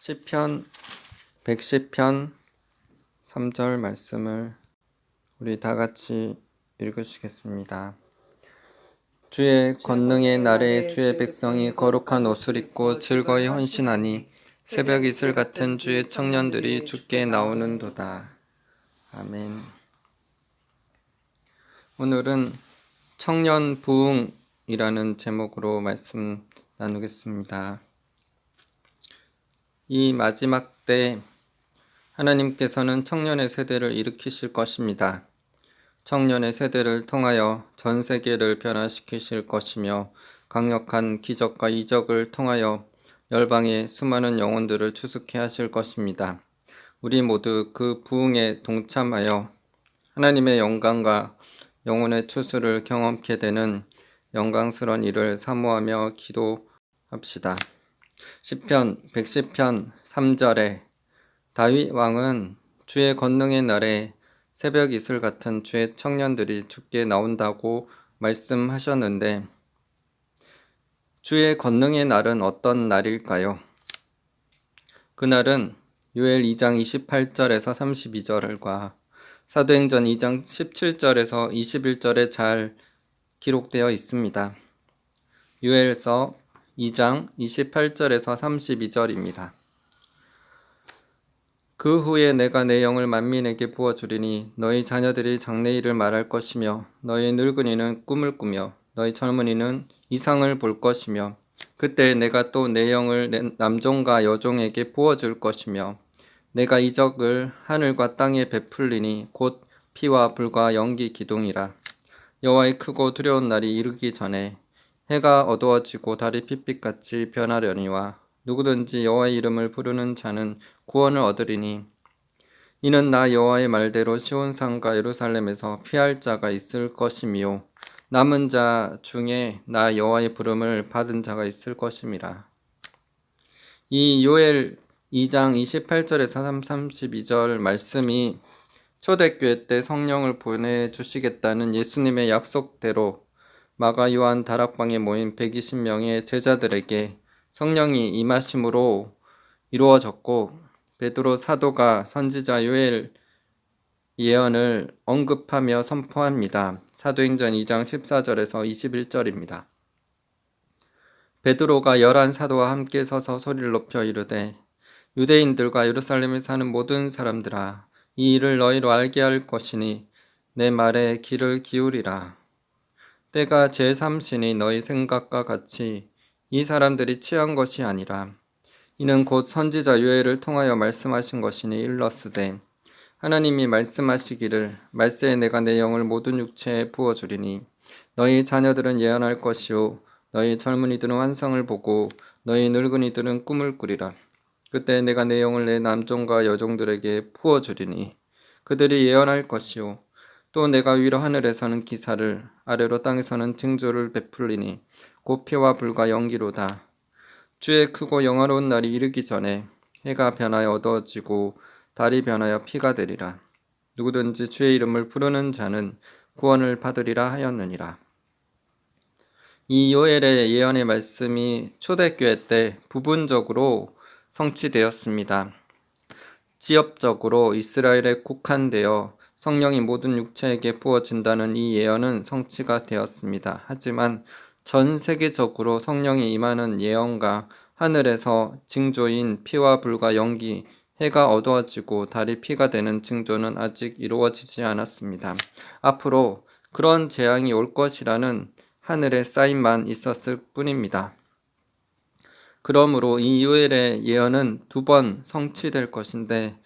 시편 110편 3절 말씀을 우리 다 같이 읽으시겠습니다. 주의 권능의 날에 주의 백성이 거룩한 옷을 입고 즐거이 헌신하니 새벽 이슬 같은 주의 청년들이 주께 나오는도다. 아멘. 오늘은 청년 부흥이라는 제목으로 말씀 나누겠습니다. 이 마지막 때 하나님께서는 청년의 세대를 일으키실 것입니다. 청년의 세대를 통하여 전 세계를 변화시키실 것이며 강력한 기적과 이적을 통하여 열방의 수많은 영혼들을 추수케 하실 것입니다. 우리 모두 그 부흥에 동참하여 하나님의 영광과 영혼의 추수를 경험케 되는 영광스러운 일을 사모하며 기도합시다. 시편 110편 3절에 다윗 왕은 주의 권능의 날에 새벽 이슬 같은 주의 청년들이 주께 나온다고 말씀하셨는데 주의 권능의 날은 어떤 날일까요? 그날은 요엘 2장 28절에서 32절과 사도행전 2장 17절에서 21절에 잘 기록되어 있습니다. 요엘서 2장 28절에서 32절입니다. 그 후에 내가 내 영을 만민에게 부어주리니 너희 자녀들이 장래일을 말할 것이며 너희 늙은이는 꿈을 꾸며 너희 젊은이는 이상을 볼 것이며 그때 내가 또 내 영을 남종과 여종에게 부어줄 것이며 내가 이적을 하늘과 땅에 베풀리니 곧 피와 불과 연기 기둥이라. 여호와의 크고 두려운 날이 이르기 전에 해가 어두워지고 달이 핏빛같이 변하려니와 누구든지 여호와의 이름을 부르는 자는 구원을 얻으리니 이는 나 여호와의 말대로 시온산과 예루살렘에서 피할 자가 있을 것이며 남은 자 중에 나 여호와의 부름을 받은 자가 있을 것임이라. 이 요엘 2장 28절에서 32절 말씀이 초대교회 때 성령을 보내주시겠다는 예수님의 약속대로 마가 요한 다락방에 모인 120명의 제자들에게 성령이 임하심으로 이루어졌고 베드로 사도가 선지자 요엘 예언을 언급하며 선포합니다. 사도행전 2장 14절에서 21절입니다. 베드로가 11사도와 함께 서서 소리를 높여 이르되 유대인들과 예루살렘에 사는 모든 사람들아 이 일을 너희로 알게 할 것이니 내 말에 귀를 기울이라. 때가 제3신이 너희 생각과 같이 이 사람들이 취한 것이 아니라 이는 곧 선지자 요엘을 통하여 말씀하신 것이니 일렀으되 하나님이 말씀하시기를 말세에 내가 내 영을 모든 육체에 부어주리니 너희 자녀들은 예언할 것이요 너희 젊은이들은 환상을 보고 너희 늙은이들은 꿈을 꾸리라. 그때 내가 내 영을 내 남종과 여종들에게 부어주리니 그들이 예언할 것이요 또 내가 위로 하늘에서는 기사를 아래로 땅에서는 징조를 베풀리니 곧 피와 불과 연기로다. 주의 크고 영화로운 날이 이르기 전에 해가 변하여 어두워지고 달이 변하여 피가 되리라. 누구든지 주의 이름을 부르는 자는 구원을 받으리라 하였느니라. 이 요엘의 예언의 말씀이 초대교회 때 부분적으로 성취되었습니다. 지역적으로 이스라엘에 국한되어 성령이 모든 육체에게 부어진다는 이 예언은 성취가 되었습니다. 하지만 전 세계적으로 성령이 임하는 예언과 하늘에서 징조인 피와 불과 연기, 해가 어두워지고 달이 피가 되는 징조는 아직 이루어지지 않았습니다. 앞으로 그런 재앙이 올 것이라는 하늘의 사인만 있었을 뿐입니다. 그러므로 이 요엘의 예언은 2번 성취될 것인데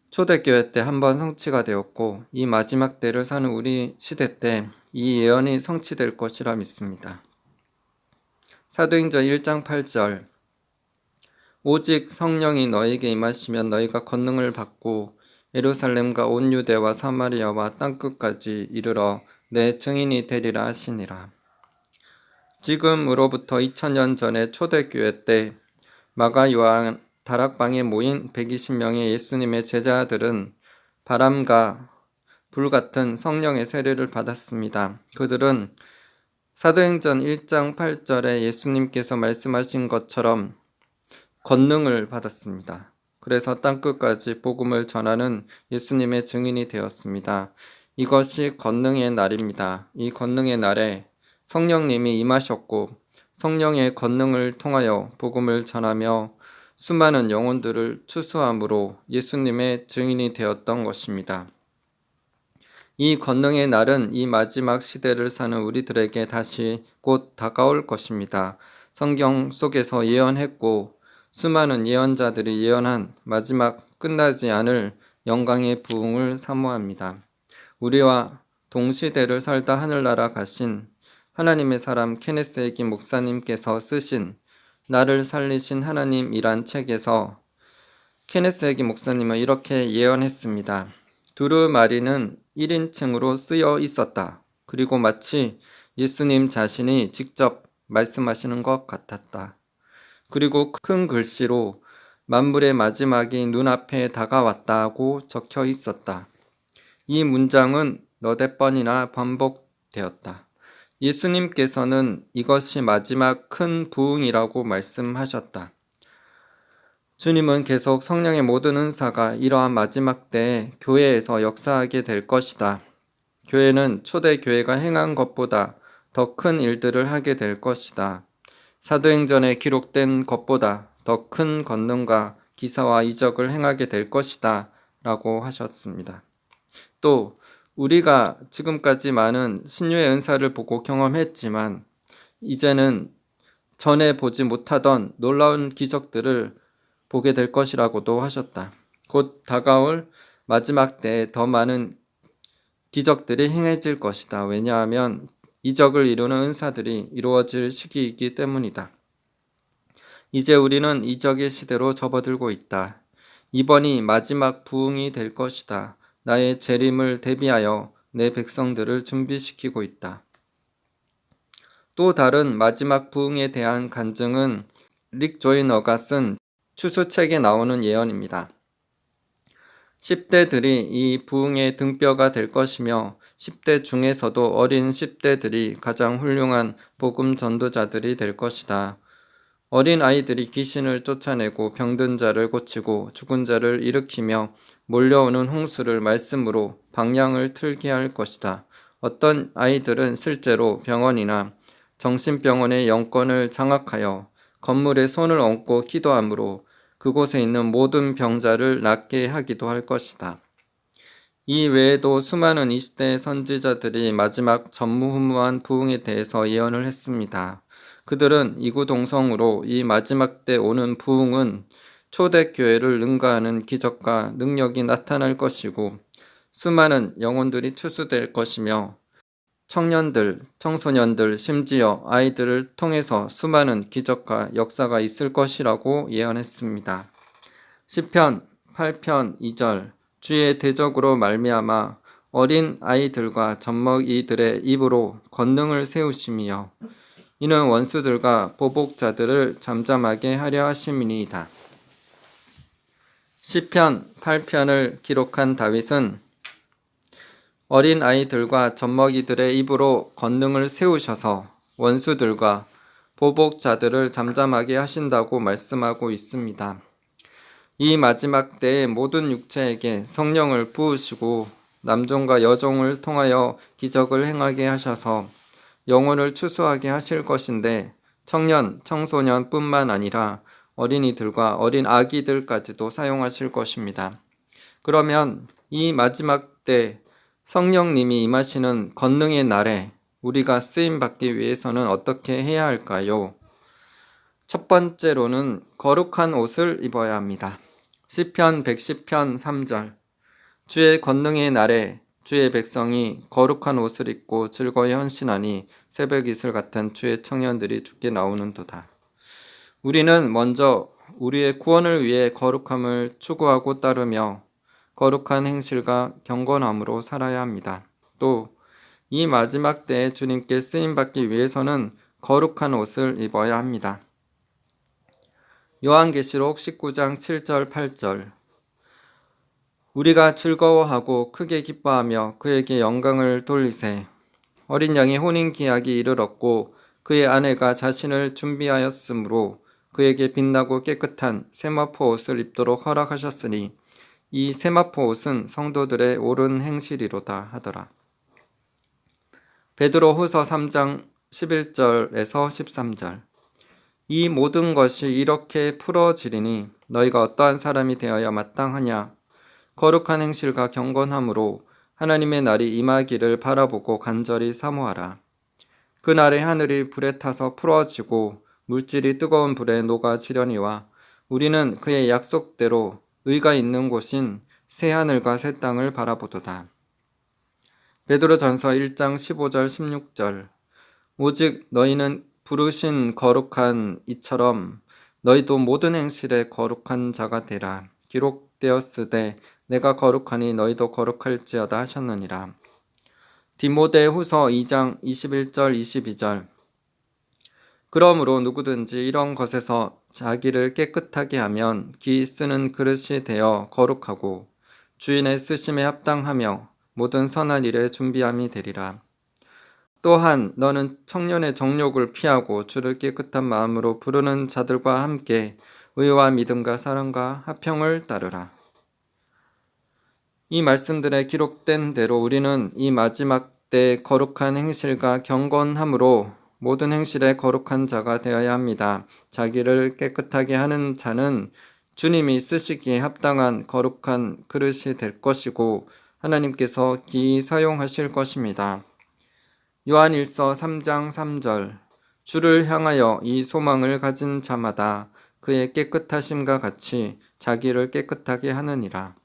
초대교회 때 한 번 성취가 되었고 이 마지막 때를 사는 우리 시대 때 이 예언이 성취될 것이라 믿습니다. 사도행전 1장 8절 오직 성령이 너에게 임하시면 너희가 권능을 받고 예루살렘과 온 유대와 사마리아와 땅끝까지 이르러 내 증인이 되리라 하시니라. 지금으로부터 2000년 전에 초대교회 때 마가 요한 다락방에 모인 120명의 예수님의 제자들은 바람과 불 같은 성령의 세례를 받았습니다. 그들은 사도행전 1장 8절에 예수님께서 말씀하신 것처럼 권능을 받았습니다. 그래서 땅끝까지 복음을 전하는 예수님의 증인이 되었습니다. 이것이 권능의 날입니다. 이 권능의 날에 성령님이 임하셨고 성령의 권능을 통하여 복음을 전하며 수많은 영혼들을 추수함으로 예수님의 증인이 되었던 것입니다. 이 권능의 날은 이 마지막 시대를 사는 우리들에게 다시 곧 다가올 것입니다. 성경 속에서 예언했고 수많은 예언자들이 예언한 마지막 끝나지 않을 영광의 부흥을 사모합니다. 우리와 동시대를 살다 하늘나라 가신 하나님의 사람 케네스 해기 목사님께서 쓰신 나를 살리신 하나님이란 책에서 케네스 해기 목사님은 이렇게 예언했습니다. 두루마리는 1인칭으로 쓰여 있었다. 그리고 마치 예수님 자신이 직접 말씀하시는 것 같았다. 그리고 큰 글씨로 만물의 마지막이 눈앞에 다가왔다고 적혀 있었다. 이 문장은 너댓 번이나 반복되었다. 예수님께서는 이것이 마지막 큰 부흥이라고 말씀하셨다. 주님은 계속 성령의 모든 은사가 이러한 마지막 때에 교회에서 역사하게 될 것이다. 교회는 초대교회가 행한 것보다 더 큰 일들을 하게 될 것이다. 사도행전에 기록된 것보다 더 큰 권능과 기사와 이적을 행하게 될 것이다 라고 하셨습니다. 또 우리가 지금까지 많은 신유의 은사를 보고 경험했지만 이제는 전에 보지 못하던 놀라운 기적들을 보게 될 것이라고도 하셨다. 곧 다가올 마지막 때에 더 많은 기적들이 행해질 것이다. 왜냐하면 이적을 이루는 은사들이 이루어질 시기이기 때문이다. 이제 우리는 이적의 시대로 접어들고 있다. 이번이 마지막 부흥이 될 것이다. 나의 재림을 대비하여 내 백성들을 준비시키고 있다. 또 다른 마지막 부흥에 대한 간증은 릭 조이너가 쓴 추수책에 나오는 예언입니다. 10대들이 이 부흥의 등뼈가 될 것이며 10대 중에서도 어린 10대들이 가장 훌륭한 복음 전도자들이 될 것이다. 어린 아이들이 귀신을 쫓아내고 병든 자를 고치고 죽은 자를 일으키며 몰려오는 홍수를 말씀으로 방향을 틀게 할 것이다. 어떤 아이들은 실제로 병원이나 정신병원의 영권을 장악하여 건물에 손을 얹고 기도함으로 그곳에 있는 모든 병자를 낫게 하기도 할 것이다. 이 외에도 수많은 20대 선지자들이 마지막 전무후무한 부흥에 대해서 예언을 했습니다. 그들은 이구동성으로 이 마지막 때 오는 부흥은 초대교회를 능가하는 기적과 능력이 나타날 것이고 수많은 영혼들이 추수될 것이며 청년들, 청소년들, 심지어 아이들을 통해서 수많은 기적과 역사가 있을 것이라고 예언했습니다. 시편 8편 2절 주의 대적으로 말미암아 어린 아이들과 젖먹이들의 입으로 권능을 세우심이여 이는 원수들과 보복자들을 잠잠하게 하려 하심이니이다. 시편 8편을 기록한 다윗은 어린 아이들과 젖먹이들의 입으로 권능을 세우셔서 원수들과 보복자들을 잠잠하게 하신다고 말씀하고 있습니다. 이 마지막 때에 모든 육체에게 성령을 부으시고 남종과 여종을 통하여 기적을 행하게 하셔서 영혼을 추수하게 하실 것인데 청년, 청소년뿐만 아니라 어린이들과 어린 아기들까지도 사용하실 것입니다. 그러면 이 마지막 때 성령님이 임하시는 권능의 날에 우리가 쓰임받기 위해서는 어떻게 해야 할까요? 첫 번째로는 거룩한 옷을 입어야 합니다. 시편 110편 3절 주의 권능의 날에 주의 백성이 거룩한 옷을 입고 즐거이 헌신하니 새벽 이슬 같은 주의 청년들이 주께 나오는도다. 우리는 먼저 우리의 구원을 위해 거룩함을 추구하고 따르며 거룩한 행실과 경건함으로 살아야 합니다. 또 이 마지막 때에 주님께 쓰임받기 위해서는 거룩한 옷을 입어야 합니다. 요한계시록 19장 7절 8절 우리가 즐거워하고 크게 기뻐하며 그에게 영광을 돌리세 어린 양의 혼인기약이 이르렀고 그의 아내가 자신을 준비하였으므로 그에게 빛나고 깨끗한 세마포 옷을 입도록 허락하셨으니 이 세마포 옷은 성도들의 옳은 행실이로다 하더라. 베드로후서 3장 11절에서 13절. 이 모든 것이 이렇게 풀어지리니 너희가 어떠한 사람이 되어야 마땅하냐. 거룩한 행실과 경건함으로 하나님의 날이 임하기를 바라보고 간절히 사모하라. 그날에 하늘이 불에 타서 풀어지고 물질이 뜨거운 불에 녹아지려니와 우리는 그의 약속대로 의가 있는 곳인 새 하늘과 새 땅을 바라보도다. 베드로전서 1장 15절 16절. 오직 너희는 부르신 거룩한 이처럼 너희도 모든 행실에 거룩한 자가 되라. 기록되었으되 내가 거룩하니 너희도 거룩할지어다 하셨느니라. 디모데후서 2장 21절 22절. 그러므로 누구든지 이런 것에서 자기를 깨끗하게 하면 기 쓰는 그릇이 되어 거룩하고 주인의 쓰심에 합당하며 모든 선한 일에 준비함이 되리라. 또한 너는 청년의 정욕을 피하고 주를 깨끗한 마음으로 부르는 자들과 함께 의와 믿음과 사랑과 화평을 따르라. 이 말씀들에 기록된 대로 우리는 이 마지막 때 거룩한 행실과 경건함으로 모든 행실에 거룩한 자가 되어야 합니다. 자기를 깨끗하게 하는 자는 주님이 쓰시기에 합당한 거룩한 그릇이 될 것이고 하나님께서 기이 사용하실 것입니다. 요한일서 3장 3절. 주를 향하여 이 소망을 가진 자마다 그의 깨끗하심과 같이 자기를 깨끗하게 하느니라.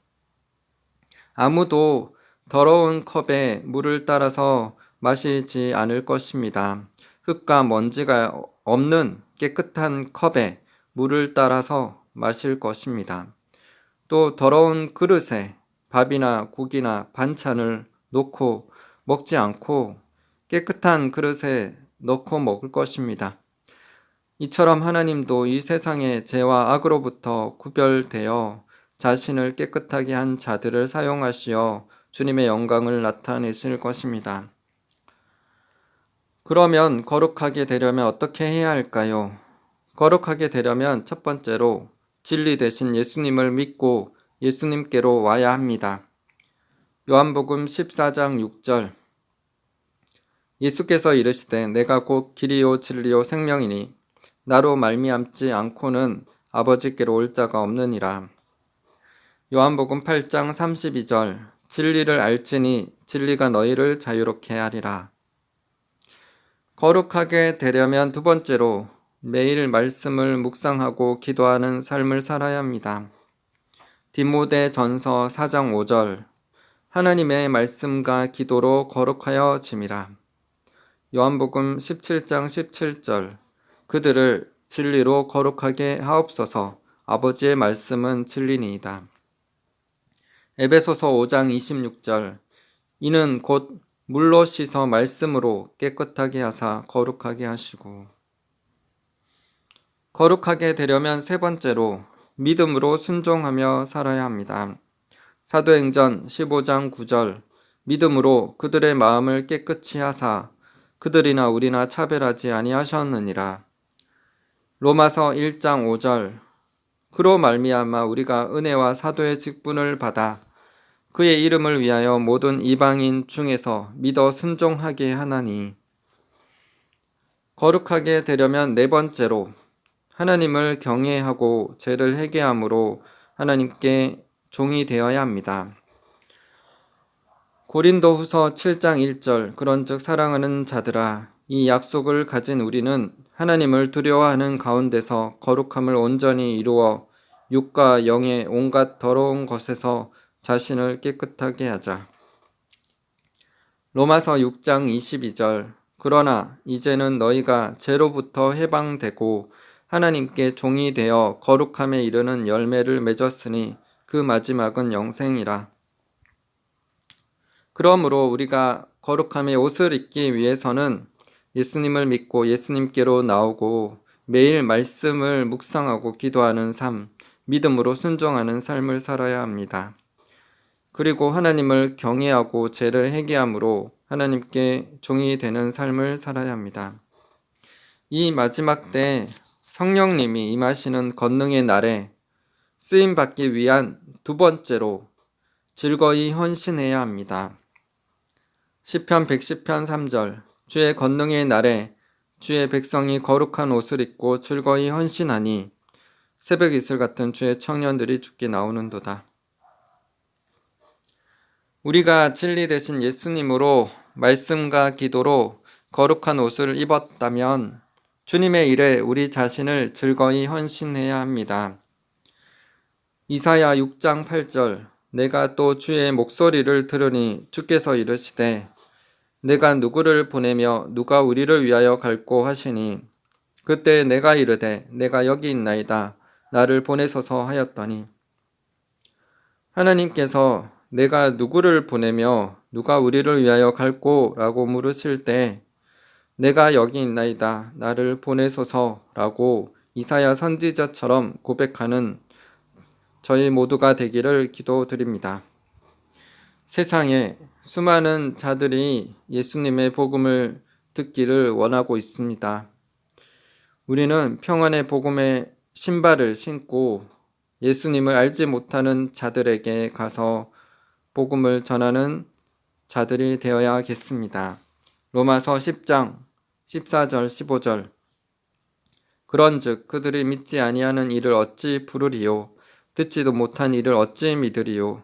아무도 더러운 컵에 물을 따라서 마시지 않을 것입니다. 흙과 먼지가 없는 깨끗한 컵에 물을 따라서 마실 것입니다. 또 더러운 그릇에 밥이나 국이나 반찬을 놓고 먹지 않고 깨끗한 그릇에 넣고 먹을 것입니다. 이처럼 하나님도 이 세상의 죄와 악으로부터 구별되어 자신을 깨끗하게 한 자들을 사용하시어 주님의 영광을 나타내실 것입니다. 그러면 거룩하게 되려면 어떻게 해야 할까요? 거룩하게 되려면 첫 번째로 진리 대신 예수님을 믿고 예수님께로 와야 합니다. 요한복음 14장 6절. 예수께서 이르시되 내가 곧 길이요 진리요 생명이니 나로 말미암지 않고는 아버지께로 올 자가 없느니라. 요한복음 8장 32절. 진리를 알지니 진리가 너희를 자유롭게 하리라. 거룩하게 되려면 두 번째로 매일 말씀을 묵상하고 기도하는 삶을 살아야 합니다. 디모데전서 4장 5절. 하나님의 말씀과 기도로 거룩하여 짐이라. 요한복음 17장 17절. 그들을 진리로 거룩하게 하옵소서. 아버지의 말씀은 진리니이다. 에베소서 5장 26절. 이는 곧 물로 씻어 말씀으로 깨끗하게 하사 거룩하게 하시고. 거룩하게 되려면 세 번째로 믿음으로 순종하며 살아야 합니다. 사도행전 15장 9절. 믿음으로 그들의 마음을 깨끗이 하사 그들이나 우리나 차별하지 아니하셨느니라. 로마서 1장 5절. 그로 말미암아 우리가 은혜와 사도의 직분을 받아 그의 이름을 위하여 모든 이방인 중에서 믿어 순종하게 하나니. 거룩하게 되려면 네 번째로 하나님을 경외하고 죄를 회개함으로 하나님께 종이 되어야 합니다. 고린도후서 7장 1절. 그런즉 사랑하는 자들아 이 약속을 가진 우리는 하나님을 두려워하는 가운데서 거룩함을 온전히 이루어 육과 영의 온갖 더러운 것에서 자신을 깨끗하게 하자. 로마서 6장 22절. 그러나 이제는 너희가 죄로부터 해방되고 하나님께 종이 되어 거룩함에 이르는 열매를 맺었으니 그 마지막은 영생이라. 그러므로 우리가 거룩함의 옷을 입기 위해서는 예수님을 믿고 예수님께로 나오고 매일 말씀을 묵상하고 기도하는 삶, 믿음으로 순종하는 삶을 살아야 합니다. 그리고 하나님을 경외하고 죄를 회개함으로 하나님께 종이 되는 삶을 살아야 합니다. 이 마지막 때 성령님이 임하시는 권능의 날에 쓰임 받기 위한 두 번째로 즐거이 헌신해야 합니다. 시편 110편 3절 주의 권능의 날에 주의 백성이 거룩한 옷을 입고 즐거이 헌신하니 새벽 이슬 같은 주의 청년들이 죽게 나오는도다. 우리가 진리 되신 예수님으로 말씀과 기도로 거룩한 옷을 입었다면 주님의 일에 우리 자신을 즐거이 헌신해야 합니다. 이사야 6장 8절 내가 또 주의 목소리를 들으니 주께서 이르시되 내가 누구를 보내며 누가 우리를 위하여 갈꼬 하시니 그때 내가 이르되 내가 여기 있나이다 나를 보내소서 하였더니 하나님께서 내가 누구를 보내며 누가 우리를 위하여 갈꼬 라고 물으실 때 내가 여기 있나이다 나를 보내소서 라고 이사야 선지자처럼 고백하는 저희 모두가 되기를 기도드립니다. 세상에 수많은 자들이 예수님의 복음을 듣기를 원하고 있습니다. 우리는 평안의 복음의 신발을 신고 예수님을 알지 못하는 자들에게 가서 복음을 전하는 자들이 되어야겠습니다. 로마서 10장 14절 15절 그런즉 그들이 믿지 아니하는 이를 어찌 부르리요 듣지도 못한 이를 어찌 믿으리요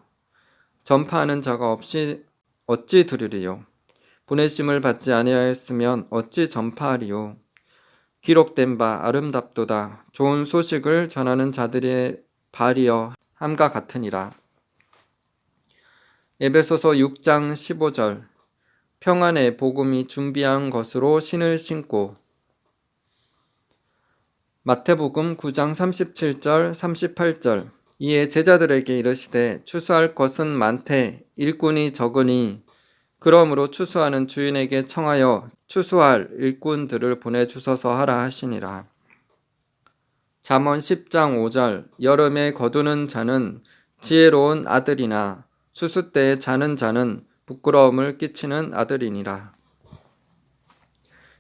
전파하는 자가 없이 어찌 들으리요 보내심을 받지 아니하였으면 어찌 전파하리요 기록된 바 아름답도다 좋은 소식을 전하는 자들의 발이여 함과 같으니라. 에베소서 6장 15절 평안의 복음이 준비한 것으로 신을 신고 마태복음 9장 37절 38절 이에 제자들에게 이르시되 추수할 것은 많되 일꾼이 적으니 그러므로 추수하는 주인에게 청하여 추수할 일꾼들을 보내주소서 하라 하시니라. 잠언 10장 5절 여름에 거두는 자는 지혜로운 아들이나 추수 때에 자는 자는 부끄러움을 끼치는 아들이니라.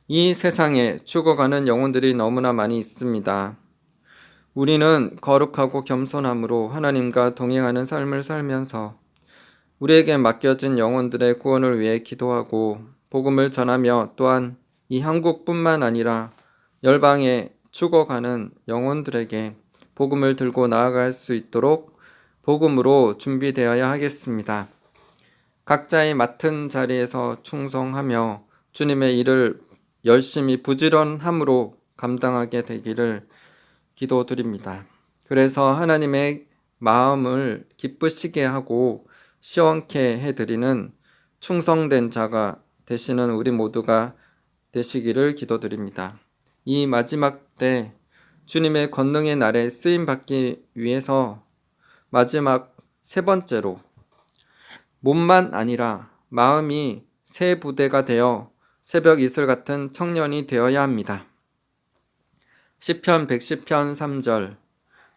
이 세상에 죽어가는 영혼들이 너무나 많이 있습니다. 우리는 거룩하고 겸손함으로 하나님과 동행하는 삶을 살면서 우리에게 맡겨진 영혼들의 구원을 위해 기도하고 복음을 전하며 또한 이 한국뿐만 아니라 열방에 죽어가는 영혼들에게 복음을 들고 나아갈 수 있도록 복음으로 준비되어야 하겠습니다. 각자의 맡은 자리에서 충성하며 주님의 일을 열심히 부지런함으로 감당하게 되기를 기도드립니다. 그래서 하나님의 마음을 기쁘시게 하고 시원케 해드리는 충성된 자가 되시는 우리 모두가 되시기를 기도드립니다. 이 마지막 때 주님의 권능의 날에 쓰임받기 위해서 마지막 세 번째로 몸만 아니라 마음이 새 부대가 되어 새벽 이슬 같은 청년이 되어야 합니다. 시편 110편 3절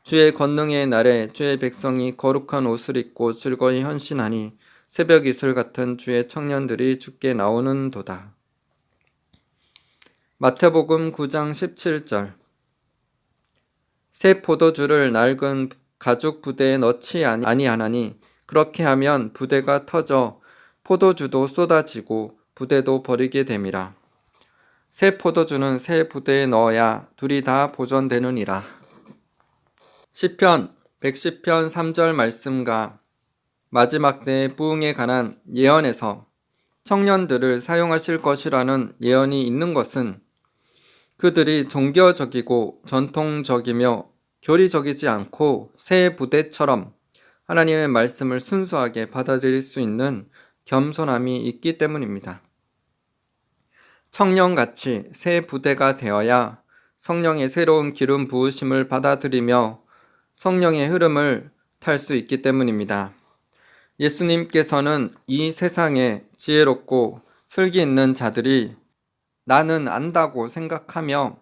주의 권능의 날에 주의 백성이 거룩한 옷을 입고 즐거이 헌신하니 새벽 이슬 같은 주의 청년들이 주께 나오는도다. 마태복음 9장 17절 새 포도주를 낡은 가죽 부대에 넣지 아니하나니 그렇게 하면 부대가 터져 포도주도 쏟아지고 부대도 버리게 됨이라. 새 포도주는 새 부대에 넣어야 둘이 다 보존되느니라. 시편 110편 3절 말씀과 마지막 때의 부흥에 관한 예언에서 청년들을 사용하실 것이라는 예언이 있는 것은 그들이 종교적이고 전통적이며 교리적이지 않고 새 부대처럼 하나님의 말씀을 순수하게 받아들일 수 있는 겸손함이 있기 때문입니다. 청년같이 새 부대가 되어야 성령의 새로운 기름 부으심을 받아들이며 성령의 흐름을 탈 수 있기 때문입니다. 예수님께서는 이 세상에 지혜롭고 슬기 있는 자들이 나는 안다고 생각하며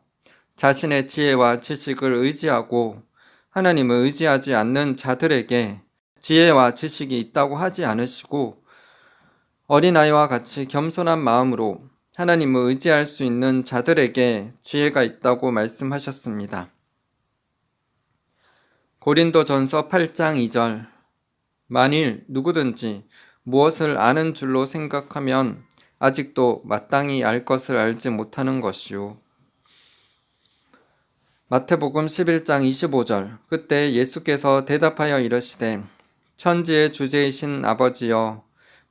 자신의 지혜와 지식을 의지하고 하나님을 의지하지 않는 자들에게 지혜와 지식이 있다고 하지 않으시고 어린아이와 같이 겸손한 마음으로 하나님을 의지할 수 있는 자들에게 지혜가 있다고 말씀하셨습니다. 고린도전서 8장 2절 만일 누구든지 무엇을 아는 줄로 생각하면 아직도 마땅히 알 것을 알지 못하는 것이요. 마태복음 11장 25절 그때 예수께서 대답하여 이르시되 천지의 주제이신 아버지여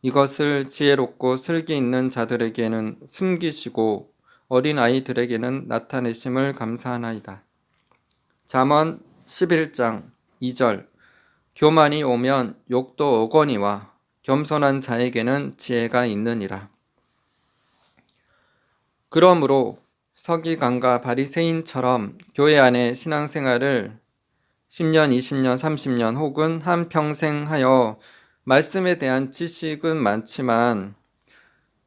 이것을 지혜롭고 슬기 있는 자들에게는 숨기시고 어린 아이들에게는 나타내심을 감사하나이다. 잠언 11장 2절 교만이 오면 욕도 오거니와 겸손한 자에게는 지혜가 있느니라. 그러므로 서기관과 바리새인처럼 교회 안에 신앙생활을 10년, 20년, 30년 혹은 한평생 하여 말씀에 대한 지식은 많지만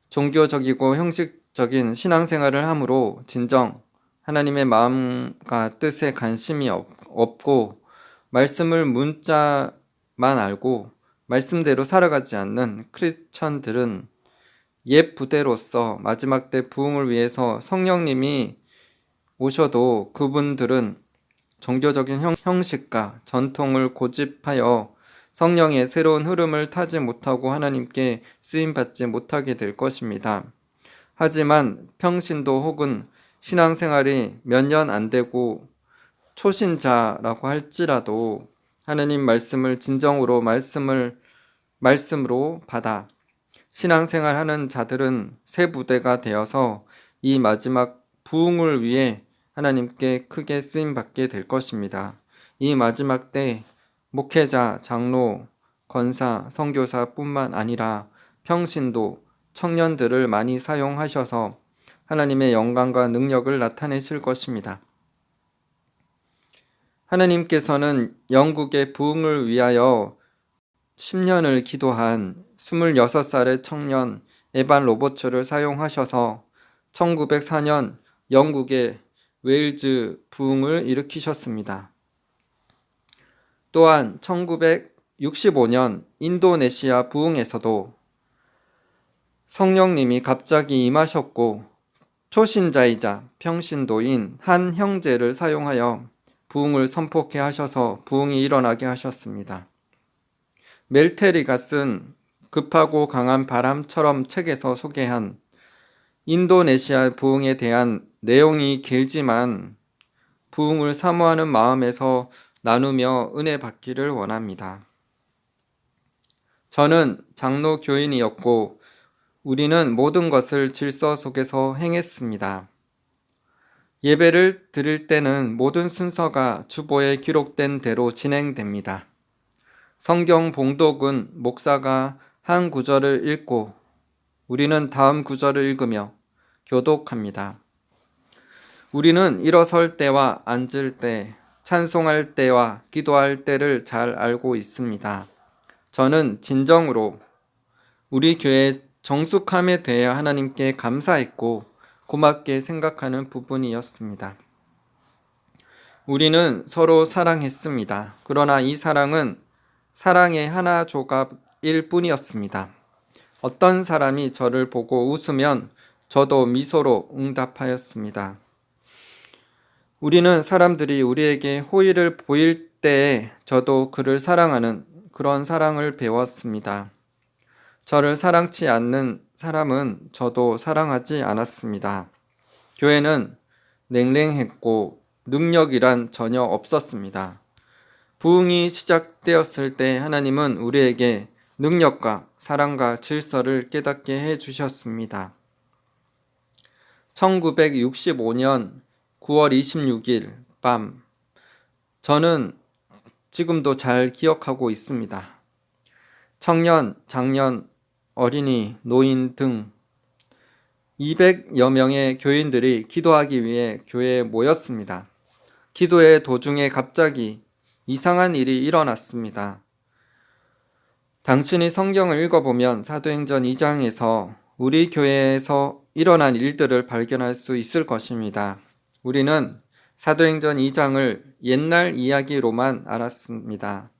종교적이고 형식적인 신앙생활을 함으로 진정 하나님의 마음과 뜻에 관심이 없고 말씀을 문자만 알고 말씀대로 살아가지 않는 크리스천들은 옛 부대로서 마지막 때 부흥을 위해서 성령님이 오셔도 그분들은 종교적인 형식과 전통을 고집하여 성령의 새로운 흐름을 타지 못하고 하나님께 쓰임받지 못하게 될 것입니다. 하지만 평신도 혹은 신앙생활이 몇 년 안 되고 초신자라고 할지라도 하나님 말씀을 진정으로 말씀으로 받아 신앙생활하는 자들은 새 부대가 되어서 이 마지막 부흥을 위해 하나님께 크게 쓰임받게 될 것입니다. 이 마지막 때 목회자, 장로, 권사, 선교사뿐만 아니라 평신도, 청년들을 많이 사용하셔서 하나님의 영광과 능력을 나타내실 것입니다. 하나님께서는 영국의 부흥을 위하여 10년을 기도한 26살의 청년 에반 로버츠를 사용하셔서 1904년 영국의 웨일즈 부흥을 일으키셨습니다. 또한 1965년 인도네시아 부흥에서도 성령님이 갑자기 임하셨고 초신자이자 평신도인 한 형제를 사용하여 부흥을 선포케 하셔서 부흥이 일어나게 하셨습니다. 멜테리가 쓴 급하고 강한 바람처럼 책에서 소개한 인도네시아 부흥에 대한 내용이 길지만 부흥을 사모하는 마음에서 나누며 은혜 받기를 원합니다. 저는 장로 교인이었고 우리는 모든 것을 질서 속에서 행했습니다. 예배를 드릴 때는 모든 순서가 주보에 기록된 대로 진행됩니다. 성경 봉독은 목사가 한 구절을 읽고 우리는 다음 구절을 읽으며 교독합니다. 우리는 일어설 때와 앉을 때, 찬송할 때와 기도할 때를 잘 알고 있습니다. 저는 진정으로 우리 교회의 정숙함에 대해 하나님께 감사했고 고맙게 생각하는 부분이었습니다. 우리는 서로 사랑했습니다. 그러나 이 사랑은 사랑의 하나 조각일 뿐이었습니다. 어떤 사람이 저를 보고 웃으면 저도 미소로 응답하였습니다. 우리는 사람들이 우리에게 호의를 보일 때에 저도 그를 사랑하는 그런 사랑을 배웠습니다. 저를 사랑치 않는 사람은 저도 사랑하지 않았습니다. 교회는 냉랭했고 능력이란 전혀 없었습니다. 부흥이 시작되었을 때 하나님은 우리에게 능력과 사랑과 질서를 깨닫게 해주셨습니다. 1965년 9월 26일 밤 저는 지금도 잘 기억하고 있습니다. 청년, 장년, 어린이, 노인 등 200여 명의 교인들이 기도하기 위해 교회에 모였습니다. 기도의 도중에 갑자기 이상한 일이 일어났습니다. 당신이 성경을 읽어보면 사도행전 2장에서 우리 교회에서 일어난 일들을 발견할 수 있을 것입니다. 우리는 사도행전 2장을 옛날 이야기로만 알았습니다.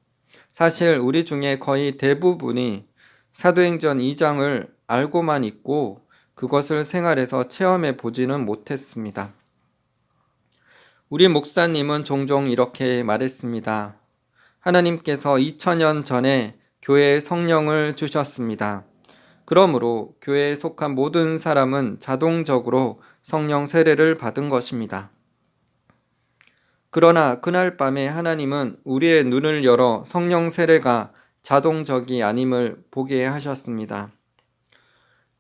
사실 우리 중에 거의 대부분이 사도행전 2장을 알고만 있고 그것을 생활에서 체험해 보지는 못했습니다. 우리 목사님은 종종 이렇게 말했습니다. 하나님께서 2000년 전에 교회에 성령을 주셨습니다. 그러므로 교회에 속한 모든 사람은 자동적으로 성령 세례를 받은 것입니다. 그러나 그날 밤에 하나님은 우리의 눈을 열어 성령 세례가 자동적이 아님을 보게 하셨습니다.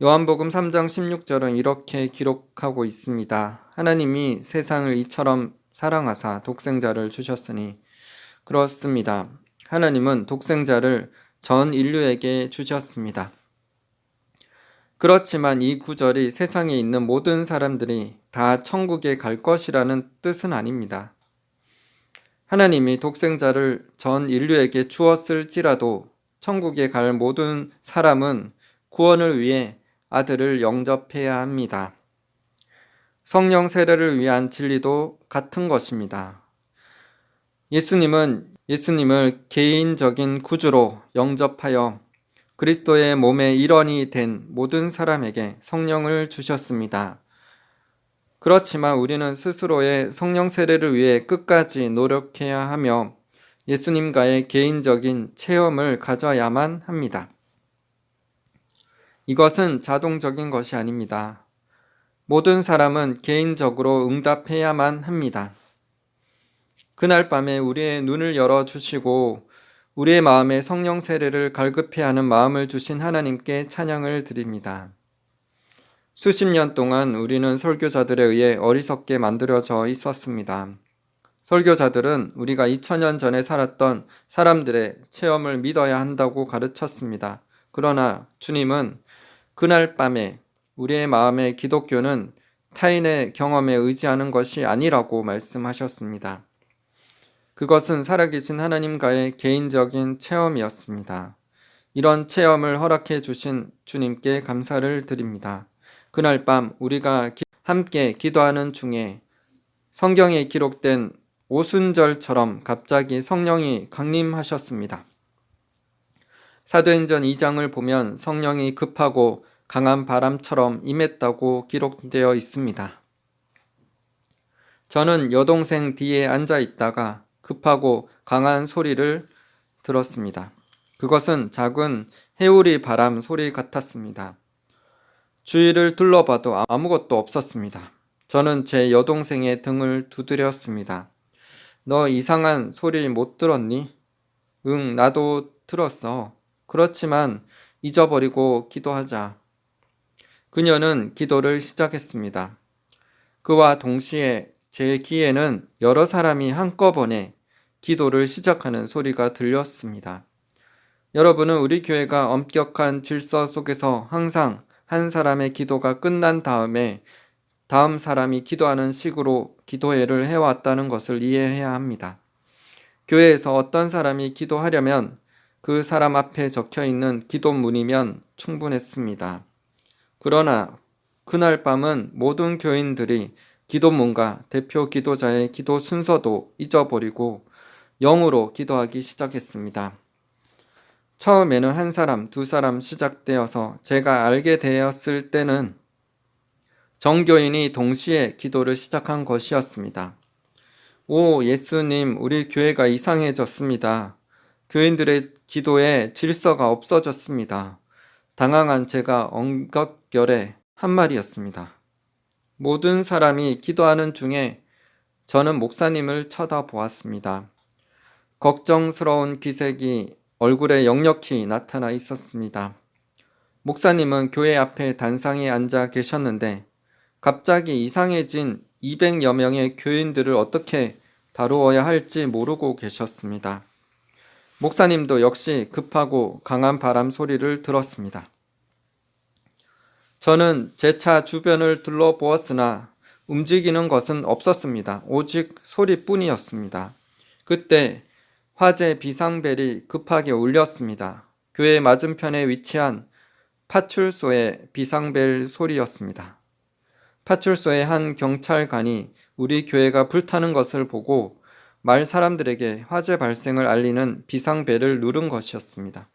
요한복음 3장 16절은 이렇게 기록하고 있습니다. 하나님이 세상을 이처럼 사랑하사 독생자를 주셨으니, 그렇습니다. 하나님은 독생자를 전 인류에게 주셨습니다. 그렇지만 이 구절이 세상에 있는 모든 사람들이 다 천국에 갈 것이라는 뜻은 아닙니다. 하나님이 독생자를 전 인류에게 주었을지라도 천국에 갈 모든 사람은 구원을 위해 아들을 영접해야 합니다. 성령 세례를 위한 진리도 같은 것입니다. 예수님을 개인적인 구주로 영접하여 그리스도의 몸의 일원이 된 모든 사람에게 성령을 주셨습니다. 그렇지만 우리는 스스로의 성령 세례를 위해 끝까지 노력해야 하며 예수님과의 개인적인 체험을 가져야만 합니다. 이것은 자동적인 것이 아닙니다. 모든 사람은 개인적으로 응답해야만 합니다. 그날 밤에 우리의 눈을 열어주시고 우리의 마음에 성령 세례를 갈급해 하는 마음을 주신 하나님께 찬양을 드립니다. 수십 년 동안 우리는 설교자들에 의해 어리석게 만들어져 있었습니다. 설교자들은 우리가 2000년 전에 살았던 사람들의 체험을 믿어야 한다고 가르쳤습니다. 그러나 주님은 그날 밤에 우리의 마음의 기독교는 타인의 경험에 의지하는 것이 아니라고 말씀하셨습니다. 그것은 살아계신 하나님과의 개인적인 체험이었습니다. 이런 체험을 허락해 주신 주님께 감사를 드립니다. 그날 밤 우리가 함께 기도하는 중에 성경에 기록된 오순절처럼 갑자기 성령이 강림하셨습니다. 사도행전 2장을 보면 성령이 급하고 강한 바람처럼 임했다고 기록되어 있습니다. 저는 여동생 뒤에 앉아 있다가 급하고 강한 소리를 들었습니다. 그것은 작은 해오리 바람 소리 같았습니다. 주위를 둘러봐도 아무것도 없었습니다. 저는 제 여동생의 등을 두드렸습니다. 너 이상한 소리 못 들었니? 응, 나도 들었어. 그렇지만 잊어버리고 기도하자. 그녀는 기도를 시작했습니다. 그와 동시에 제 귀에는 여러 사람이 한꺼번에 기도를 시작하는 소리가 들렸습니다. 여러분은 우리 교회가 엄격한 질서 속에서 항상 한 사람의 기도가 끝난 다음에 다음 사람이 기도하는 식으로 기도회를 해왔다는 것을 이해해야 합니다. 교회에서 어떤 사람이 기도하려면 그 사람 앞에 적혀있는 기도문이면 충분했습니다. 그러나 그날 밤은 모든 교인들이 기도문과 대표 기도자의 기도 순서도 잊어버리고 영으로 기도하기 시작했습니다. 처음에는 한 사람, 두 사람 시작되어서 제가 알게 되었을 때는 정교인이 동시에 기도를 시작한 것이었습니다. 오, 예수님, 우리 교회가 이상해졌습니다. 교인들의 기도에 질서가 없어졌습니다. 당황한 제가 엉겁결에 한 말이었습니다. 모든 사람이 기도하는 중에 저는 목사님을 쳐다보았습니다. 걱정스러운 기색이 얼굴에 역력히 나타나 있었습니다. 목사님은 교회 앞에 단상에 앉아 계셨는데 갑자기 이상해진 200여 명의 교인들을 어떻게 다루어야 할지 모르고 계셨습니다. 목사님도 역시 급하고 강한 바람 소리를 들었습니다. 저는 제 차 주변을 둘러보았으나 움직이는 것은 없었습니다. 오직 소리뿐이었습니다. 그때 화재 비상벨이 급하게 울렸습니다. 교회 맞은편에 위치한 파출소의 비상벨 소리였습니다. 파출소의 한 경찰관이 우리 교회가 불타는 것을 보고 마을 사람들에게 화재 발생을 알리는 비상벨을 누른 것이었습니다.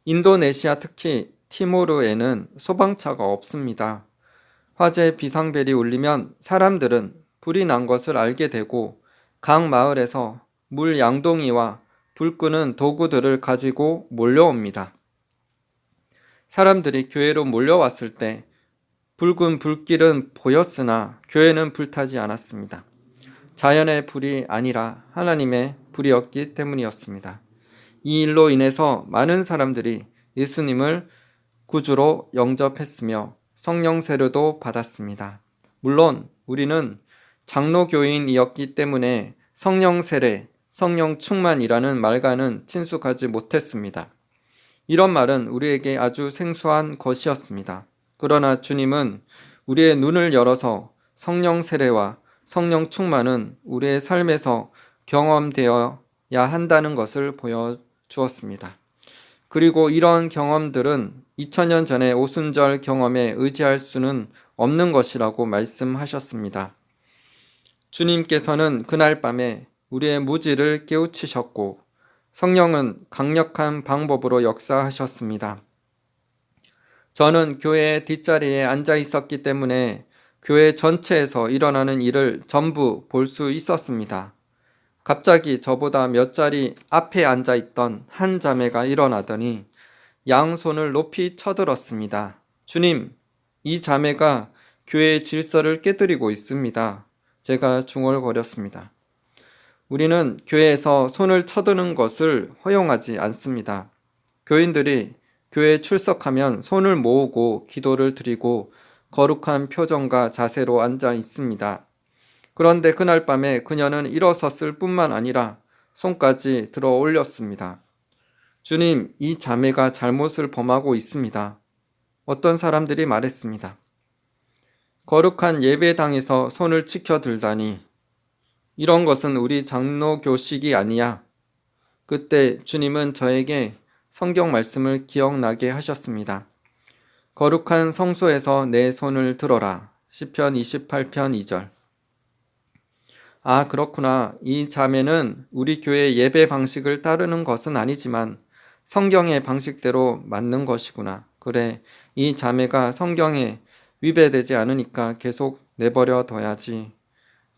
인도네시아, 특히 티모르에는 소방차가 없습니다. 화재 비상벨이 울리면 사람들은 불이 난 것을 알게 되고 각 마을에서 물 양동이와 불 끄는 도구들을 가지고 몰려옵니다. 사람들이 교회로 몰려왔을 때 붉은 불길은 보였으나 교회는 불타지 않았습니다. 자연의 불이 아니라 하나님의 불이었기 때문이었습니다. 이 일로 인해서 많은 사람들이 예수님을 구주로 영접했으며 성령 세례도 받았습니다. 물론 우리는 장로교인이었기 때문에 성령 세례, 성령 충만이라는 말과는 친숙하지 못했습니다. 이런 말은 우리에게 아주 생소한 것이었습니다. 그러나 주님은 우리의 눈을 열어서 성령 세례와 성령 충만은 우리의 삶에서 경험되어야 한다는 것을 보여주었습니다. 그리고 이런 경험들은 2000년 전의 오순절 경험에 의지할 수는 없는 것이라고 말씀하셨습니다. 주님께서는 그날 밤에 우리의 무지를 깨우치셨고 성령은 강력한 방법으로 역사하셨습니다. 저는 교회 뒷자리에 앉아 있었기 때문에 교회 전체에서 일어나는 일을 전부 볼 수 있었습니다. 갑자기 저보다 몇 자리 앞에 앉아 있던 한 자매가 일어나더니 양손을 높이 쳐들었습니다. 주님, 이 자매가 교회의 질서를 깨뜨리고 있습니다. 제가 중얼거렸습니다. 우리는 교회에서 손을 쳐드는 것을 허용하지 않습니다. 교인들이 교회에 출석하면 손을 모으고 기도를 드리고 거룩한 표정과 자세로 앉아 있습니다. 그런데 그날 밤에 그녀는 일어섰을 뿐만 아니라 손까지 들어 올렸습니다. 주님, 이 자매가 잘못을 범하고 있습니다. 어떤 사람들이 말했습니다. 거룩한 예배당에서 손을 치켜들다니 이런 것은 우리 장로교식이 아니야. 그때 주님은 저에게 성경 말씀을 기억나게 하셨습니다. 거룩한 성소에서 내 손을 들어라. 시편 28편 2절. 아, 그렇구나. 이 자매는 우리 교회 예배 방식을 따르는 것은 아니지만 성경의 방식대로 맞는 것이구나. 그래, 이 자매가 성경에 위배되지 않으니까 계속 내버려 둬야지.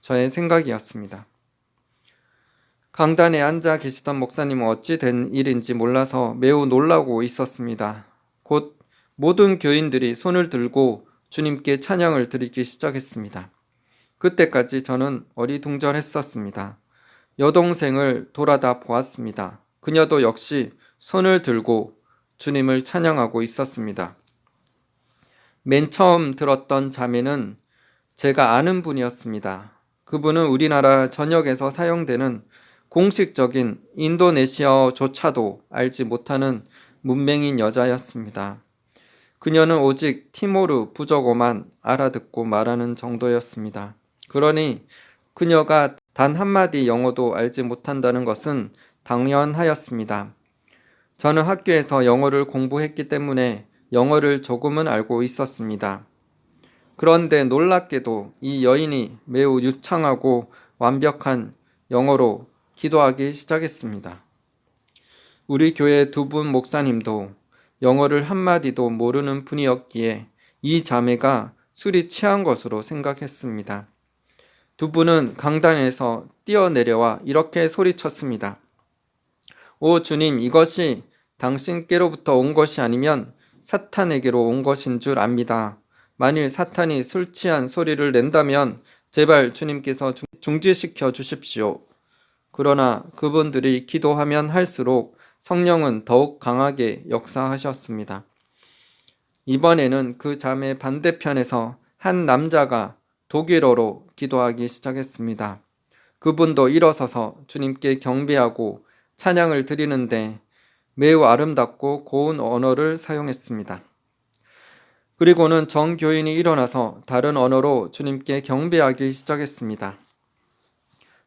저의 생각이었습니다. 강단에 앉아 계시던 목사님은 어찌 된 일인지 몰라서 매우 놀라고 있었습니다. 곧 모든 교인들이 손을 들고 주님께 찬양을 드리기 시작했습니다. 그때까지 저는 어리둥절했었습니다. 여동생을 돌아다 보았습니다. 그녀도 역시 손을 들고 주님을 찬양하고 있었습니다. 맨 처음 들었던 자매는 제가 아는 분이었습니다. 그분은 우리나라 전역에서 사용되는 공식적인 인도네시아어조차도 알지 못하는 문맹인 여자였습니다. 그녀는 오직 티모르 부족어만 알아듣고 말하는 정도였습니다. 그러니 그녀가 단 한마디 영어도 알지 못한다는 것은 당연하였습니다. 저는 학교에서 영어를 공부했기 때문에 영어를 조금은 알고 있었습니다. 그런데 놀랍게도 이 여인이 매우 유창하고 완벽한 영어로 기도하기 시작했습니다. 우리 교회 두 분 목사님도 영어를 한마디도 모르는 분이었기에 이 자매가 술이 취한 것으로 생각했습니다. 두 분은 강단에서 뛰어내려와 이렇게 소리쳤습니다. 오 주님, 이것이 당신께로부터 온 것이 아니면 사탄에게로 온 것인 줄 압니다. 만일 사탄이 술 취한 소리를 낸다면 제발 주님께서 중지시켜 주십시오. 그러나 그분들이 기도하면 할수록 성령은 더욱 강하게 역사하셨습니다. 이번에는 그 자매 반대편에서 한 남자가 독일어로 기도하기 시작했습니다. 그분도 일어서서 주님께 경배하고 찬양을 드리는데 매우 아름답고 고운 언어를 사용했습니다. 그리고는 정교인이 일어나서 다른 언어로 주님께 경배하기 시작했습니다.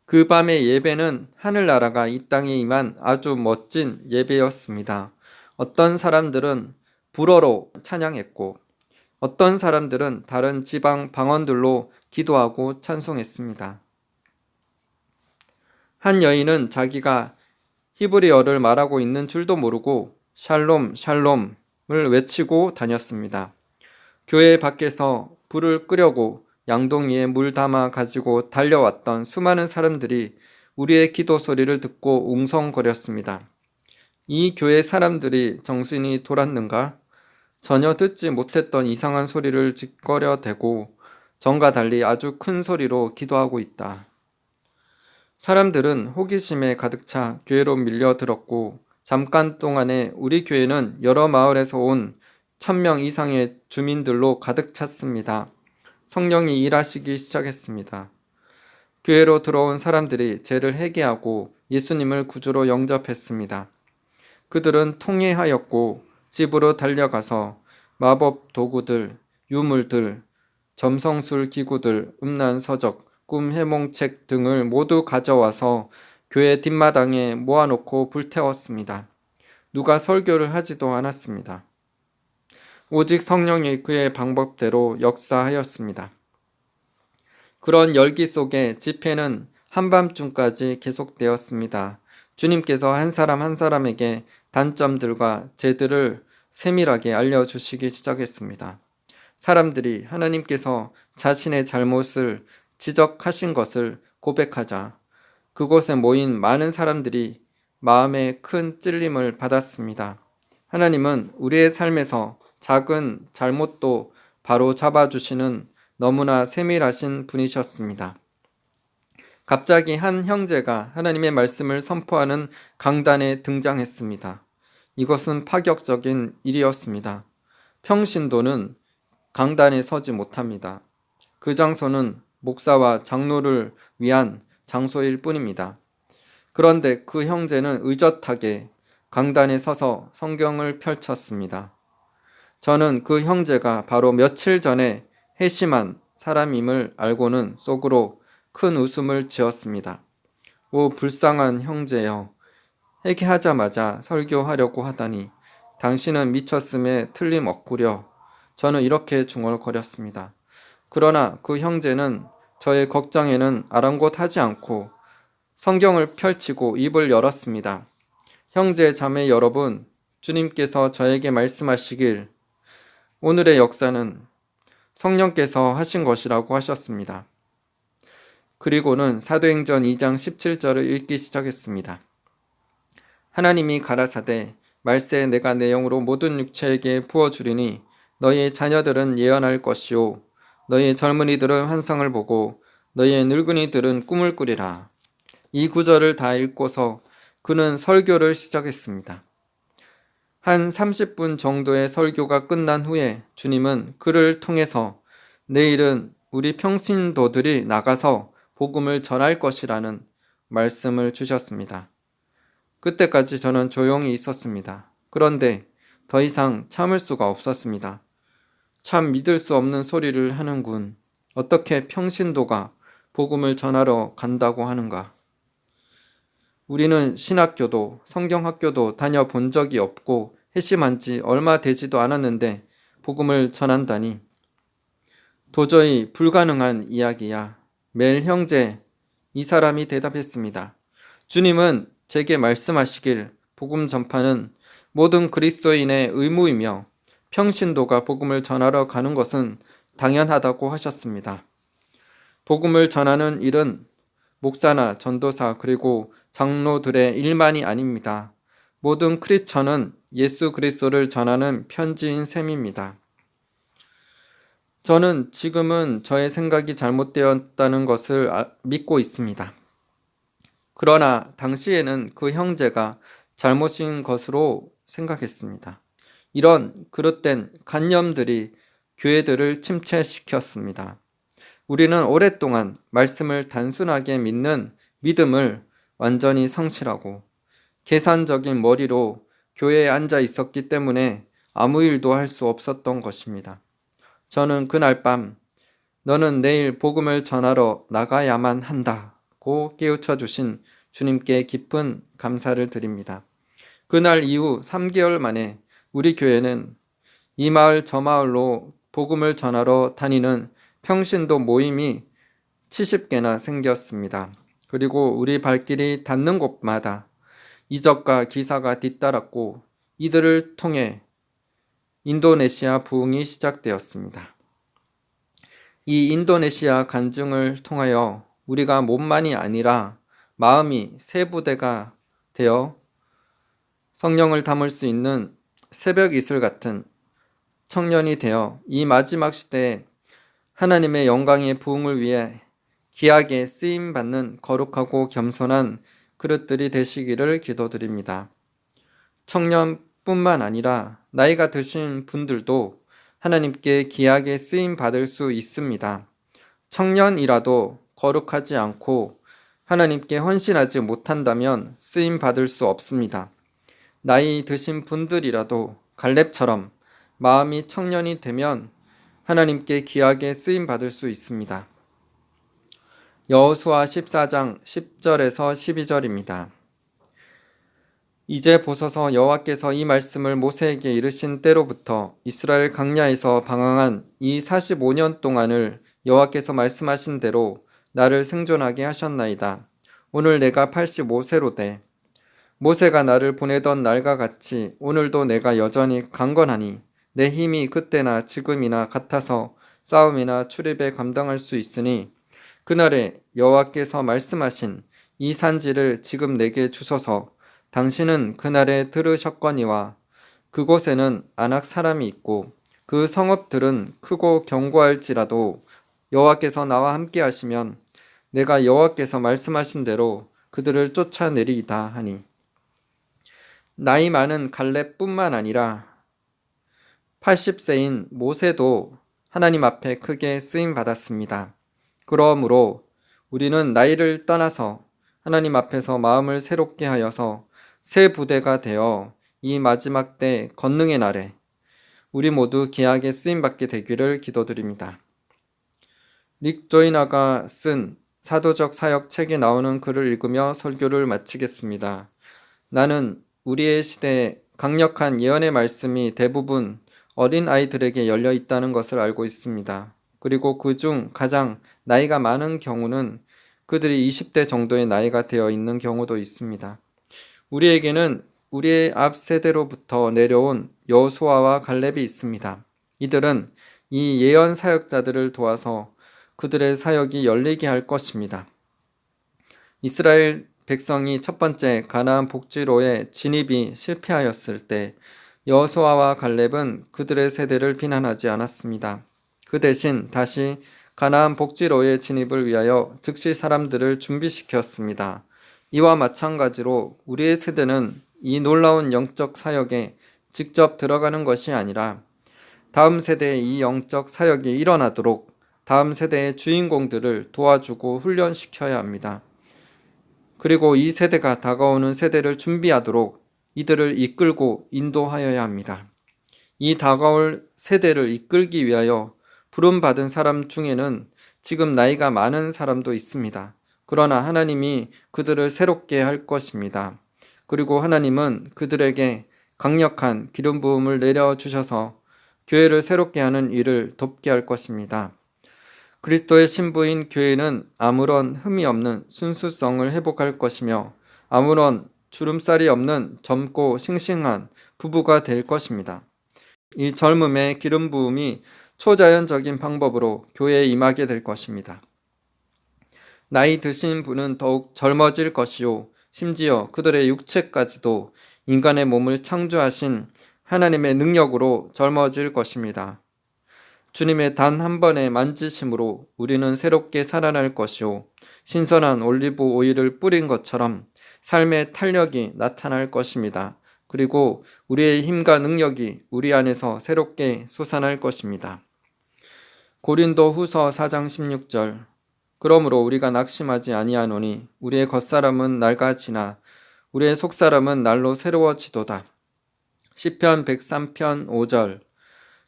그 밤의 예배는 하늘나라가 이 땅에 임한 아주 멋진 예배였습니다. 어떤 사람들은 불어로 찬양했고 어떤 사람들은 다른 지방 방언들로 기도하고 찬송했습니다. 한 여인은 자기가 히브리어를 말하고 있는 줄도 모르고 샬롬 샬롬 외치고 다녔습니다. 교회 밖에서 불을 끄려고 양동이에 물 담아 가지고 달려왔던 수많은 사람들이 우리의 기도 소리를 듣고 웅성거렸습니다. 이 교회 사람들이 정신이 돌았는가? 전혀 듣지 못했던 이상한 소리를 짓거려대고 전과 달리 아주 큰 소리로 기도하고 있다. 사람들은 호기심에 가득 차 교회로 밀려들었고 잠깐 동안에 우리 교회는 여러 마을에서 온 1,000명 이상의 주민들로 가득 찼습니다. 성령이 일하시기 시작했습니다. 교회로 들어온 사람들이 죄를 회개하고 예수님을 구주로 영접했습니다. 그들은 통회하였고 집으로 달려가서 마법 도구들, 유물들, 점성술 기구들, 음란 서적, 꿈 해몽책 등을 모두 가져와서 교회 뒷마당에 모아놓고 불태웠습니다. 누가 설교를 하지도 않았습니다. 오직 성령이 그의 방법대로 역사하였습니다. 그런 열기 속에 집회는 한밤중까지 계속되었습니다. 주님께서 한 사람 한 사람에게 단점들과 죄들을 세밀하게 알려주시기 시작했습니다. 사람들이 하나님께서 자신의 잘못을 지적하신 것을 고백하자 그곳에 모인 많은 사람들이 마음에 큰 찔림을 받았습니다. 하나님은 우리의 삶에서 작은 잘못도 바로 잡아주시는 너무나 세밀하신 분이셨습니다. 갑자기 한 형제가 하나님의 말씀을 선포하는 강단에 등장했습니다. 이것은 파격적인 일이었습니다. 평신도는 강단에 서지 못합니다. 그 장소는 목사와 장로를 위한 장소일 뿐입니다. 그런데 그 형제는 의젓하게 강단에 서서 성경을 펼쳤습니다. 저는 그 형제가 바로 며칠 전에 회심한 사람임을 알고는 속으로 큰 웃음을 지었습니다. 오 불쌍한 형제여, 회개하자마자 설교하려고 하다니 당신은 미쳤음에 틀림없구려. 저는 이렇게 중얼거렸습니다. 그러나 그 형제는 저의 걱정에는 아랑곳하지 않고 성경을 펼치고 입을 열었습니다. 형제 자매 여러분, 주님께서 저에게 말씀하시길 오늘의 역사는 성령께서 하신 것이라고 하셨습니다. 그리고는 사도행전 2장 17절을 읽기 시작했습니다. 하나님이 가라사대 말세 내가 내 영으로 모든 육체에게 부어주리니 너희의 자녀들은 예언할 것이요 너희의 젊은이들은 환상을 보고 너희의 늙은이들은 꿈을 꾸리라. 이 구절을 다 읽고서 그는 설교를 시작했습니다. 한 30분 정도의 설교가 끝난 후에 주님은 그를 통해서 내일은 우리 평신도들이 나가서 복음을 전할 것이라는 말씀을 주셨습니다. 그때까지 저는 조용히 있었습니다. 그런데 더 이상 참을 수가 없었습니다. 참 믿을 수 없는 소리를 하는군. 어떻게 평신도가 복음을 전하러 간다고 하는가? 우리는 신학교도 성경학교도 다녀본 적이 없고 회심한 지 얼마 되지도 않았는데 복음을 전한다니 도저히 불가능한 이야기야. 멜 형제, 이 사람이 대답했습니다. 주님은 제게 말씀하시길 복음 전파는 모든 그리스도인의 의무이며 평신도가 복음을 전하러 가는 것은 당연하다고 하셨습니다. 복음을 전하는 일은 목사나 전도사 그리고 장로들의 일만이 아닙니다. 모든 크리스천은 예수 그리스도를 전하는 편지인 셈입니다. 저는 지금은 저의 생각이 잘못되었다는 것을 믿고 있습니다. 그러나 당시에는 그 형제가 잘못인 것으로 생각했습니다. 이런 그릇된 관념들이 교회들을 침체시켰습니다. 우리는 오랫동안 말씀을 단순하게 믿는 믿음을 완전히 상실하고 계산적인 머리로 교회에 앉아 있었기 때문에 아무 일도 할 수 없었던 것입니다. 저는 그날 밤 너는 내일 복음을 전하러 나가야만 한다고 깨우쳐 주신 주님께 깊은 감사를 드립니다. 그날 이후 3개월 만에 우리 교회는 이 마을 저 마을로 복음을 전하러 다니는 평신도 모임이 70개나 생겼습니다. 그리고 우리 발길이 닿는 곳마다 이적과 기사가 뒤따랐고 이들을 통해 인도네시아 부흥이 시작되었습니다. 이 인도네시아 간증을 통하여 우리가 몸만이 아니라 마음이 세 부대가 되어 성령을 담을 수 있는 새벽 이슬 같은 청년이 되어 이 마지막 시대에 하나님의 영광의 부흥을 위해 귀하게 쓰임받는 거룩하고 겸손한 그릇들이 되시기를 기도드립니다. 청년뿐만 아니라 나이가 드신 분들도 하나님께 귀하게 쓰임받을 수 있습니다. 청년이라도 거룩하지 않고 하나님께 헌신하지 못한다면 쓰임받을 수 없습니다. 나이 드신 분들이라도 갈렙처럼 마음이 청년이 되면 하나님께 귀하게 쓰임받을 수 있습니다. 여호수아 14장 10절에서 12절입니다. 이제 보소서 여호와께서 이 말씀을 모세에게 이르신 때로부터 이스라엘 광야에서 방황한 이 45년 동안을 여호와께서 말씀하신 대로 나를 생존하게 하셨나이다. 오늘 내가 85세로 돼 모세가 나를 보내던 날과 같이 오늘도 내가 여전히 강건하니 내 힘이 그때나 지금이나 같아서 싸움이나 출입에 감당할 수 있으니 그날에 여호와께서 말씀하신 이 산지를 지금 내게 주소서. 당신은 그날에 들으셨거니와 그곳에는 아낙 사람이 있고 그 성읍들은 크고 견고할지라도 여호와께서 나와 함께 하시면 내가 여호와께서 말씀하신 대로 그들을 쫓아내리이다 하니 나이 많은 갈렙뿐만 아니라 80세인 모세도 하나님 앞에 크게 쓰임 받았습니다. 그러므로 우리는 나이를 떠나서 하나님 앞에서 마음을 새롭게 하여서 새 부대가 되어 이 마지막 때 권능의 날에 우리 모두 귀하게 쓰임받게 되기를 기도드립니다. 릭 조이너가 쓴 사도적 사역 책에 나오는 글을 읽으며 설교를 마치겠습니다. 나는 우리의 시대에 강력한 예언의 말씀이 대부분 어린 아이들에게 열려 있다는 것을 알고 있습니다. 그리고 그중 가장 나이가 많은 경우는 그들이 20대 정도의 나이가 되어 있는 경우도 있습니다. 우리에게는 우리의 앞 세대로부터 내려온 여호수아와 갈렙이 있습니다. 이들은 이 예언 사역자들을 도와서 그들의 사역이 열리게 할 것입니다. 이스라엘 백성이 첫 번째 가나안 복지로의 진입이 실패하였을 때 여호수아와 갈렙은 그들의 세대를 비난하지 않았습니다. 그 대신 다시 가나안 복지로의 진입을 위하여 즉시 사람들을 준비시켰습니다. 이와 마찬가지로 우리의 세대는 이 놀라운 영적 사역에 직접 들어가는 것이 아니라 다음 세대의 이 영적 사역이 일어나도록 다음 세대의 주인공들을 도와주고 훈련시켜야 합니다. 그리고 이 세대가 다가오는 세대를 준비하도록 이들을 이끌고 인도하여야 합니다. 이 다가올 세대를 이끌기 위하여 부름받은 사람 중에는 지금 나이가 많은 사람도 있습니다. 그러나 하나님이 그들을 새롭게 할 것입니다. 그리고 하나님은 그들에게 강력한 기름 부음을 내려주셔서 교회를 새롭게 하는 일을 돕게 할 것입니다. 그리스도의 신부인 교회는 아무런 흠이 없는 순수성을 회복할 것이며 아무런 주름살이 없는 젊고 싱싱한 부부가 될 것입니다. 이 젊음의 기름 부음이 초자연적인 방법으로 교회에 임하게 될 것입니다. 나이 드신 분은 더욱 젊어질 것이요 심지어 그들의 육체까지도 인간의 몸을 창조하신 하나님의 능력으로 젊어질 것입니다. 주님의 단 한 번의 만지심으로 우리는 새롭게 살아날 것이요 신선한 올리브 오일을 뿌린 것처럼 삶의 탄력이 나타날 것입니다. 그리고 우리의 힘과 능력이 우리 안에서 새롭게 솟아날 것입니다. 고린도 후서 4장 16절 그러므로 우리가 낙심하지 아니하노니 우리의 겉사람은 낡아지나 우리의 속사람은 날로 새로워지도다. 시편 103편 5절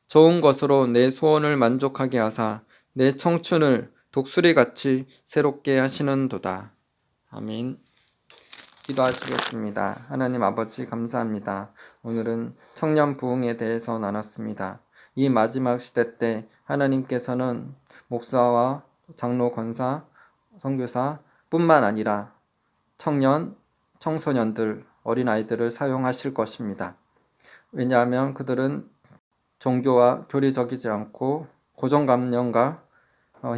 좋은 것으로 내 소원을 만족하게 하사 내 청춘을 독수리같이 새롭게 하시는도다. 아멘. 기도하시겠습니다. 하나님 아버지 감사합니다. 오늘은 청년 부흥에 대해서 나눴습니다. 이 마지막 시대 때 하나님께서는 목사와 장로, 권사, 선교사 뿐만 아니라 청년, 청소년들, 어린아이들을 사용하실 것입니다. 왜냐하면 그들은 종교와 교리적이지 않고 고정관념과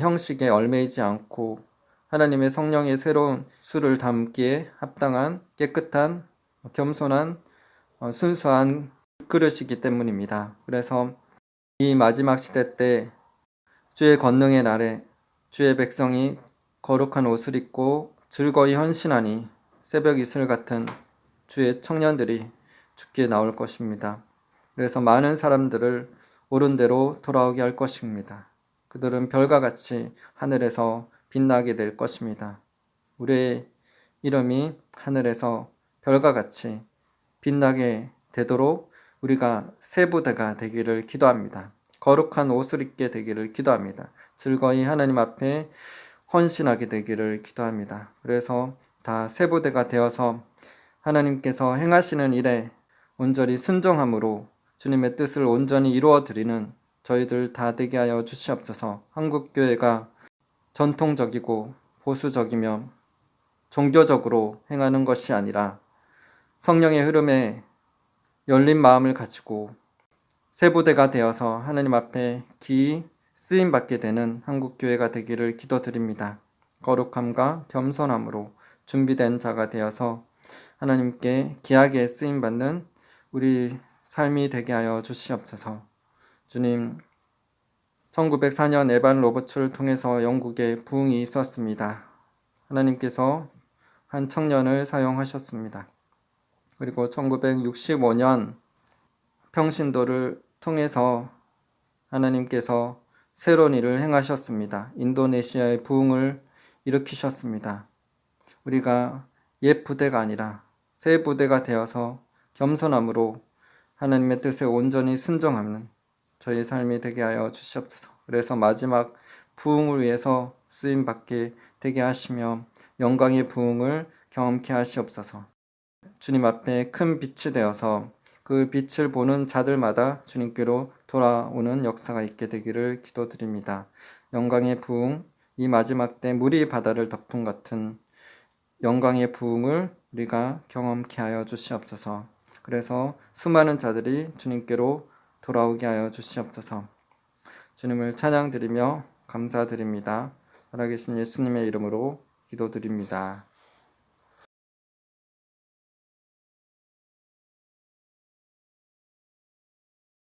형식에 얽매이지 않고 하나님의 성령의 새로운 술을 담기에 합당한 깨끗한 겸손한 순수한 그릇이기 때문입니다. 그래서 이 마지막 시대 때 주의 권능의 날에 주의 백성이 거룩한 옷을 입고 즐거이 헌신하니 새벽 이슬 같은 주의 청년들이 주께 나올 것입니다. 그래서 많은 사람들을 옳은 대로 돌아오게 할 것입니다. 그들은 별과 같이 하늘에서 빛나게 될 것입니다. 우리의 이름이 하늘에서 별과 같이 빛나게 되도록 우리가 새 부대가 되기를 기도합니다. 거룩한 옷을 입게 되기를 기도합니다. 즐거이 하나님 앞에 헌신하게 되기를 기도합니다. 그래서 다 새 부대가 되어서 하나님께서 행하시는 일에 온전히 순종함으로 주님의 뜻을 온전히 이루어 드리는 저희들 다 되게 하여 주시옵소서. 한국교회가 전통적이고 보수적이며 종교적으로 행하는 것이 아니라 성령의 흐름에 열린 마음을 가지고 새 부대가 되어서 하나님 앞에 기이 쓰임받게 되는 한국교회가 되기를 기도드립니다. 거룩함과 겸손함으로 준비된 자가 되어서 하나님께 귀하게 쓰임받는 우리 삶이 되게 하여 주시옵소서. 주님, 1904년 에반 로버츠를 통해서 영국에 부흥이 있었습니다. 하나님께서 한 청년을 사용하셨습니다. 그리고 1965년 평신도를 통해서 하나님께서 새로운 일을 행하셨습니다. 인도네시아의 부흥을 일으키셨습니다. 우리가 옛 부대가 아니라 새 부대가 되어서 겸손함으로 하나님의 뜻에 온전히 순종하는 저희 삶이 되게 하여 주시옵소서. 그래서 마지막 부흥을 위해서 쓰임받게 되게 하시며 영광의 부흥을 경험케 하시옵소서. 주님 앞에 큰 빛이 되어서 그 빛을 보는 자들마다 주님께로 돌아오는 역사가 있게 되기를 기도드립니다. 영광의 부흥, 이 마지막 때 물이 바다를 덮은 같은 영광의 부흥을 우리가 경험케 하여 주시옵소서. 그래서 수많은 자들이 주님께로 돌아오게 하여 주시옵소서. 주님을 찬양드리며 감사드립니다. 살아계신 예수님의 이름으로 기도드립니다.